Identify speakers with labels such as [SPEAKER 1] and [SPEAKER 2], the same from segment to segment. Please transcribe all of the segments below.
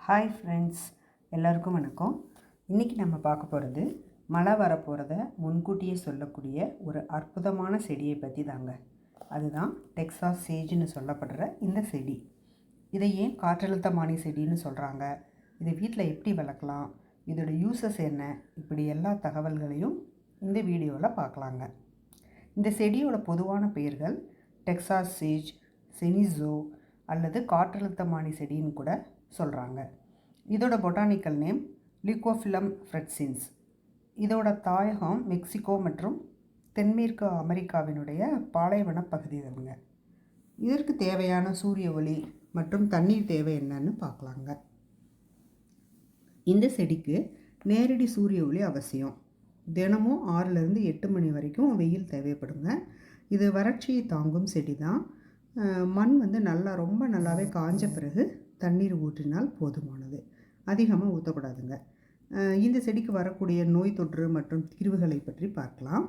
[SPEAKER 1] Hi friends, எல்லாருக்கும் வணக்கம். இன்றைக்கி நம்ம பார்க்க போகிறது மழை வரப்போகிறத முன்கூட்டியே சொல்லக்கூடிய ஒரு அற்புதமான செடியை பற்றி தாங்க. அதுதான் டெக்சாஸ் சேஜ்னு சொல்லப்படுற இந்த செடி. இதை ஏன் காற்றழுத்தமானி செடின்னு சொல்கிறாங்க, இதை வீட்டில் எப்படி வளர்க்கலாம், இதோட யூசஸ் என்ன, இப்படி எல்லா தகவல்களையும் இந்த வீடியோவில் பார்க்கலாங்க. இந்த செடியோட பொதுவான பெயர்கள் டெக்சாஸ் சேஜ், செனிசோ அல்லது காற்றழுத்தமானி செடின்னு கூட சொல்கிறாங்க. இதோட பொட்டானிக்கல் நேம் லிகோஃபிலம் ஃப்ரெட்சின்ஸ். இதோட தாயகம் மெக்சிகோ மற்றும் தென்மேற்கு அமெரிக்காவினுடைய பாலைவன பகுதிகள்ங்க. இதற்கு தேவையான சூரிய ஒளி மற்றும் தண்ணீர் தேவை என்னன்னு பார்க்கலாங்க. இந்த செடிக்கு நேரடி சூரிய ஒளி அவசியம். தினமும் 6லேருந்து 8 மணி வரைக்கும் வெயில் தேவைப்படுங்க. இது வறட்சியை தாங்கும் செடி தான். மண் ரொம்ப நல்லாவே காஞ்ச பிறகு தண்ணீர் ஊற்றினால் போதுமானது. அதிகமாக ஊற்றக்கூடாதுங்க. இந்த செடிக்கு வரக்கூடிய நோய் தொற்று மற்றும் தீர்வுகளை பற்றி பார்க்கலாம்.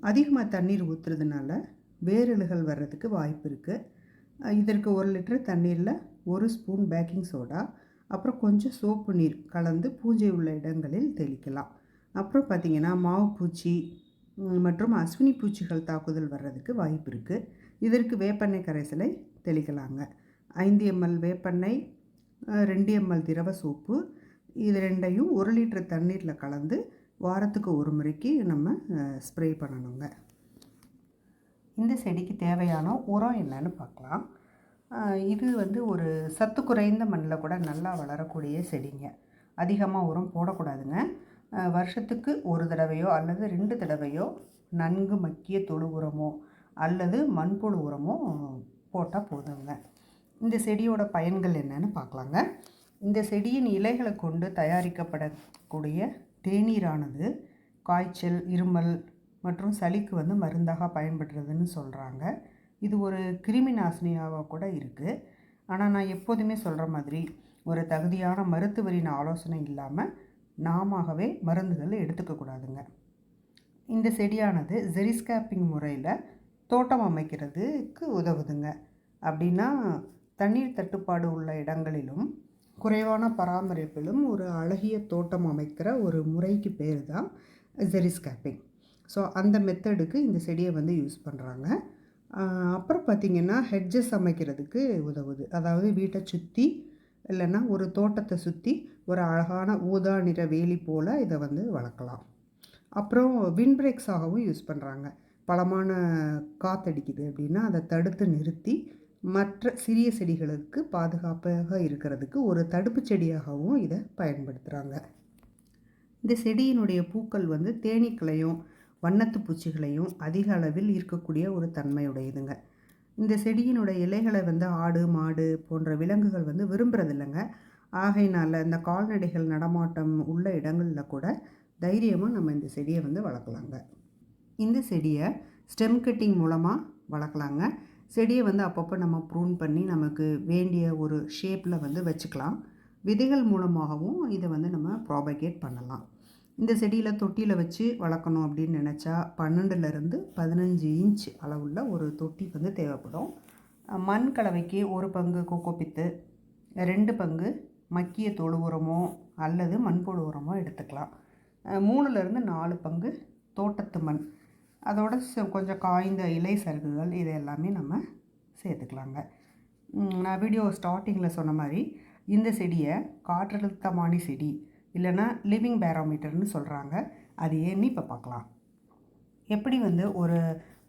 [SPEAKER 1] அதிகமாக தண்ணீர் ஊற்றுறதுனால வேரலுகள் வர்றதுக்கு வாய்ப்பு இருக்குது. இதற்கு 1 லிட்டர் தண்ணீரில் 1 ஸ்பூன் பேக்கிங் சோடா, அப்புறம் கொஞ்சம் சோப்பு நீர் கலந்து பூஞ்சை உள்ள இடங்களில் தெளிக்கலாம். அப்புறம் பார்த்திங்கன்னா மாவு பூச்சி மற்றும் அஸ்வினி பூச்சிகள் தாக்குதல் வர்றதுக்கு வாய்ப்பு இருக்குது. இதற்கு வேப்பெண்ணெய் கரைசலை தெளிக்கலாங்க. 5 ml வேப்பெண்ணெய், 2 ml திரவ சோப்பு, இது ரெண்டையும் 1 லிட்டர் தண்ணீரில் கலந்து வாரத்துக்கு ஒரு முறைக்கு நம்ம ஸ்ப்ரே பண்ணணுங்க. இந்த செடிக்கு தேவையான உரம் என்னன்னு பார்க்கலாம். இது ஒரு சத்து குறைந்த மண்ணில் கூட நல்லா வளரக்கூடிய செடிங்க. அதிகமாக உரம் போடக்கூடாதுங்க. வருஷத்துக்கு ஒரு தடவையோ அல்லது 2 தடவையோ நன்கு மக்கிய தொழு உரமோ அல்லது மண்புழு உரமோ போட்டால் போதுங்க. இந்த செடியோட பயன்கள் என்னன்னு பார்க்கலாங்க. இந்த செடியின் இலைகளை கொண்டு தயாரிக்கப்படக்கூடிய தேநீரானது காய்ச்சல், இருமல் மற்றும் சளிக்கு மருந்தாக பயன்படுறதுன்னு சொல்கிறாங்க. இது ஒரு கிருமி நாசினியாக கூட இருக்குது. ஆனால் நான் எப்போதுமே சொல்கிற மாதிரி ஒரு தகுதியான மருத்துவரின் ஆலோசனை இல்லாமல் நாமவே மருந்துகள் எடுத்துக்கக்கூடாதுங்க. இந்த செடியானது ஜெரிஸ்கேப்பிங் முறையில் தோட்டம் அமைக்கிறதுக்கு உதவுதுங்க. அப்படின்னா தண்ணீர் தட்டுப்பாடு உள்ள இடங்களிலும் குறைவான பராமரிப்பிலும் ஒரு அழகிய தோட்டம் அமைக்கிற ஒரு முறைக்கு பேர் தான் ஜெரிஸ்கேப்பிங். ஸோ அந்த மெத்தடுக்கு இந்த செடியை யூஸ் பண்ணுறாங்க. அப்புறம் பார்த்திங்கன்னா ஹெட்ஜஸ் அமைக்கிறதுக்கு உதவுது. அதாவது வீட்டை சுற்றி இல்லைன்னா ஒரு தோட்டத்தை சுற்றி ஒரு அழகான ஊதா நிற வேலி போல் இதை வளர்க்கலாம். அப்புறம் விண்ட் பிரேக்ஸாகவும் யூஸ் பண்ணுறாங்க. பலமான காற்றடிக்குது அப்படின்னா அதை தடுத்து நிறுத்தி மற்ற சிறிய செடிகளுக்கு பாதுகாப்பாக இருக்கிறதுக்கு ஒரு தடுப்பு செடியாகவும் இதை பயன்படுத்துகிறாங்க. இந்த செடியினுடைய பூக்கள் தேனீக்களையும் வண்ணத்து பூச்சிகளையும் அதிக அளவில் ஈர்க்கக்கூடிய ஒரு தன்மையுடையதுங்க. இந்த செடியினுடைய இலைகளை ஆடு, மாடு போன்ற விலங்குகள் விரும்புகிறதில்லைங்க. ஆகையினால் இந்த கால்நடைகள் நடமாட்டம் உள்ள இடங்களில் கூட தைரியமாக நம்ம இந்த செடியை வளர்க்கலாங்க. இந்த செடியை ஸ்டெம் கட்டிங் மூலமாக வளர்க்கலாங்க. செடியை அப்பப்போ நம்ம ப்ரூன் பண்ணி நமக்கு வேண்டிய ஒரு ஷேப்பில் வச்சுக்கலாம். விதைகள் மூலமாகவும் இதை நம்ம ப்ராபகேட் பண்ணலாம். இந்த செடியில் தொட்டியில் வச்சு வளர்க்கணும் அப்படின்னு நினச்சா 12லேருந்து 15 இன்ச் அளவுள்ள ஒரு தொட்டி தேவைப்படும். மண் கலவைக்கு 1 பங்கு கோகோபித்து, 2 பங்கு மக்கிய தொழு உரமோ அல்லது மண்புழு உரமோ எடுத்துக்கலாம். 3லேருந்து 4 பங்கு தோட்டத்து மண், அதோட கொஞ்சம் காய்ந்த இலை சருகுகள், இது எல்லாமே நம்ம சேர்த்துக்கலாங்க. நான் வீடியோ ஸ்டார்டிங்கில் சொன்ன மாதிரி இந்த செடியை காற்றழுத்தமானி செடி இல்லைன்னா லிவிங் பேரோமீட்டர்னு சொல்கிறாங்க. அது ஏன்னு இப்போ பார்க்கலாம். எப்படி ஒரு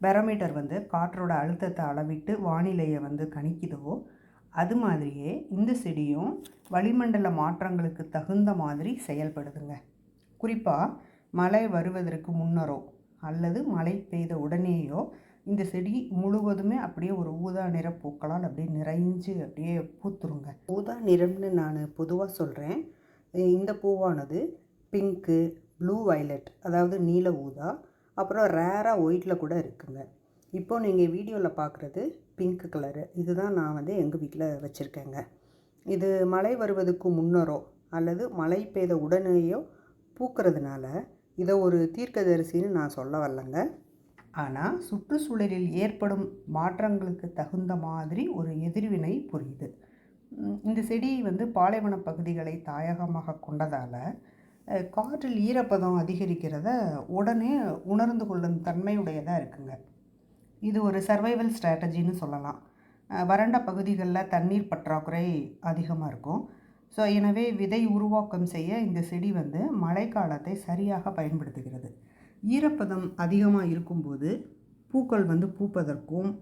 [SPEAKER 1] பேரோமீட்டர் காற்றோட அழுத்தத்தை அளவிட்டு வானிலையை கணிக்குதோ அது மாதிரியே இந்த செடியும் வளிமண்டல மாற்றங்களுக்கு தகுந்த மாதிரி செயல்படுதுங்க. குறிப்பாக மழை வருவதற்கு முன்னரோ அல்லது மழை பெய்த உடனேயோ இந்த செடி முழுவதுமே அப்படியே ஒரு ஊதா நிற பூக்களால் அப்படியே நிறைஞ்சு அப்படியே பூத்துருங்க. ஊதா நிறம்னு நான் பொதுவாக சொல்கிறேன். இந்த பூவானது பிங்க்கு, ப்ளூ வயலட், அதாவது நீல ஊதா, அப்புறம் ரேராக ஒயிட்டில் கூட இருக்குங்க. இப்போது நீங்கள் வீடியோவில் பார்க்குறது பிங்க் கலரு. இதுதான் நான் எங்கள் வீட்டில் வச்சுருக்கேங்க. இது மழை வருவதற்கு முன்னரோ அல்லது மழை பெய்த உடனேயோ பூக்கிறதுனால இதை ஒரு தீர்க்கதரிசின்னு நான் சொல்ல வரலைங்க. ஆனால் சுற்றுச்சூழலில் ஏற்படும் மாற்றங்களுக்கு தகுந்த மாதிரி ஒரு எதிர்வினை புரியுது. இந்த செடி வந்து பாலைவன பகுதிகளை தாயகமாக கொண்டதால் காற்றில் ஈரப்பதம் அதிகரிக்கிறத உடனே உணர்ந்து கொள்ளும் தன்மையுடையதாக இருக்குங்க. இது ஒரு சர்வைவல் ஸ்ட்ராட்டஜின்னு சொல்லலாம். வறண்ட பகுதிகளில் தண்ணீர் பற்றாக்குறை அதிகமாக இருக்கும். ஸோ எனவே விதை உருவாக்கம் செய்ய இந்த செடி வந்து மழைக்காலத்தை சரியாக பயன்படுத்துகிறது. ஈரப்பதம் அதிகமாக இருக்கும்போது பூக்கள் வந்து பூப்பதற்கும்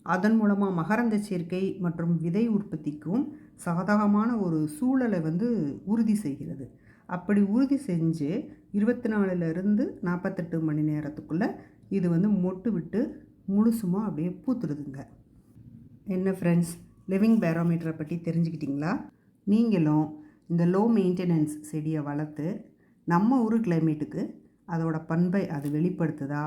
[SPEAKER 1] அதன் மூலமாக மகரந்த சேர்க்கை மற்றும் விதை உற்பத்திக்கும் சாதகமான ஒரு சூழலை வந்து உறுதி செய்கிறது. அப்படி உறுதி செஞ்சு 24லேருந்து 48 மணி நேரத்துக்குள்ளே இது வந்து மொட்டு விட்டு முழுசுமாக அப்படியே பூத்துடுதுங்க. என்ன ஃப்ரெண்ட்ஸ், லிவிங் பேரோமீட்டரை பற்றி தெரிஞ்சுக்கிட்டிங்களா? நீங்களும் இந்த லோ மெயின்டெனன்ஸ் செடியை வளர்த்து நம்ம ஊர் கிளைமேட்டுக்கு அதோட பண்பை அது வெளிப்படுத்துதா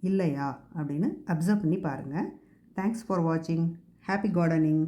[SPEAKER 1] இல்லையா அப்படின்னு அப்சர்வ் பண்ணி பாருங்கள். தேங்க்ஸ் ஃபார் வாட்சிங். Happy gardening.